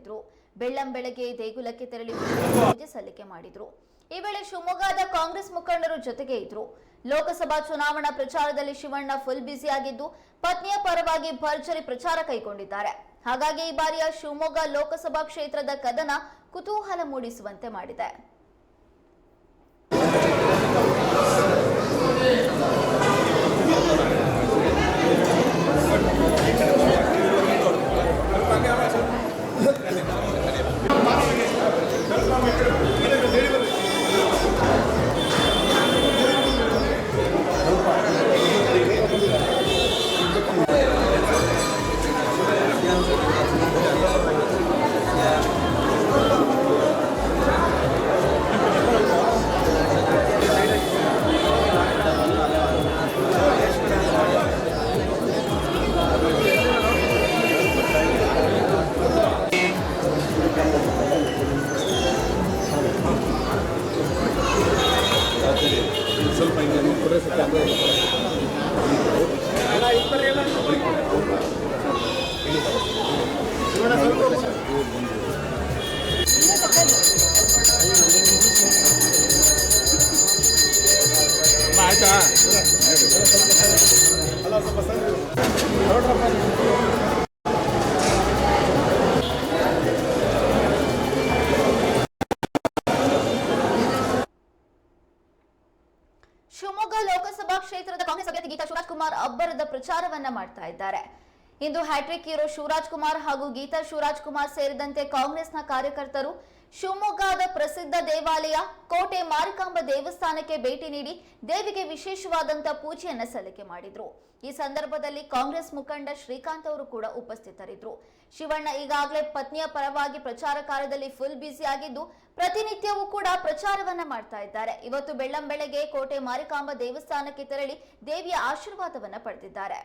ಮಾಡಿದ್ರು. ಬೆಳ್ಳಂಬೆಳಗ್ಗೆ ದೇಗುಲಕ್ಕೆ ತೆರಳಿ ಪೂಜೆ ಸಲ್ಲಿಕೆ ಮಾಡಿದ್ರು. ಈ ವೇಳೆ ಶಿವಮೊಗ್ಗದ ಕಾಂಗ್ರೆಸ್ ಮುಖಂಡರು ಜೊತೆಗೆ ಇದ್ರು. ಲೋಕಸಭಾ ಚುನಾವಣಾ ಪ್ರಚಾರದಲ್ಲಿ ಶಿವಣ್ಣ ಫುಲ್ ಬ್ಯುಸಿ ಆಗಿದ್ದು, ಪತ್ನಿಯ ಪರವಾಗಿ ಭರ್ಜರಿ ಪ್ರಚಾರ ಕೈಗೊಂಡಿದ್ದಾರೆ. ಹಾಗಾಗಿ ಈ ಬಾರಿಯ ಶಿವಮೊಗ್ಗ ಲೋಕಸಭಾ ಕ್ಷೇತ್ರದ ಕದನ ಕುತೂಹಲ ಮೂಡಿಸುವಂತೆ ಮಾಡಿದೆ. ಶಿವಮೊಗ್ಗ ಲೋಕಸಭಾ ಕ್ಷೇತ್ರದ ಕಾಂಗ್ರೆಸ್ ಅಭ್ಯರ್ಥಿ ಗೀತಾ ಶಿವರಾಜ್ ಕುಮಾರ್ ಅಬ್ಬರದ ಪ್ರಚಾರವನ್ನ ಮಾಡ್ತಾ ಇದ್ದಾರೆ. ಇಂದು ಹ್ಯಾಟ್ರಿಕ್ ಹೀರೋ ಶಿವರಾಜ್ ಕುಮಾರ್ ಹಾಗೂ ಗೀತಾ ಶಿವರಾಜ್ ಕುಮಾರ್ ಸೇರಿದಂತೆ ಕಾಂಗ್ರೆಸ್ನ ಕಾರ್ಯಕರ್ತರು ಶಿವಮೊಗ್ಗದ ಪ್ರಸಿದ್ಧ ದೇವಾಲಯ ಕೋಟೆ ಮಾರಿಕಾಂಬಾ ದೇವಸ್ಥಾನಕ್ಕೆ ಭೇಟಿ ನೀಡಿ ದೇವಿಗೆ ವಿಶೇಷವಾದಂತಹ ಪೂಜೆಯನ್ನ ಸಲ್ಲಿಕೆ ಮಾಡಿದ್ರು. ಈ ಸಂದರ್ಭದಲ್ಲಿ ಕಾಂಗ್ರೆಸ್ ಮುಖಂಡ ಶ್ರೀಕಾಂತ್ ಅವರು ಕೂಡ ಉಪಸ್ಥಿತರಿದ್ದರು. ಶಿವಣ್ಣ ಈಗಾಗಲೇ ಪತ್ನಿಯ ಪರವಾಗಿ ಪ್ರಚಾರ ಕಾರ್ಯದಲ್ಲಿ ಫುಲ್ ಬ್ಯುಸಿ ಆಗಿದ್ದು, ಪ್ರತಿನಿತ್ಯವೂ ಕೂಡ ಪ್ರಚಾರವನ್ನ ಮಾಡ್ತಾ ಇದ್ದಾರೆ. ಇವತ್ತು ಬೆಳ್ಳಂಬೆಳಗ್ಗೆ ಕೋಟೆ ಮಾರಿಕಾಂಬಾ ದೇವಸ್ಥಾನಕ್ಕೆ ತೆರಳಿ ದೇವಿಯ ಆಶೀರ್ವಾದವನ್ನ ಪಡೆದಿದ್ದಾರೆ.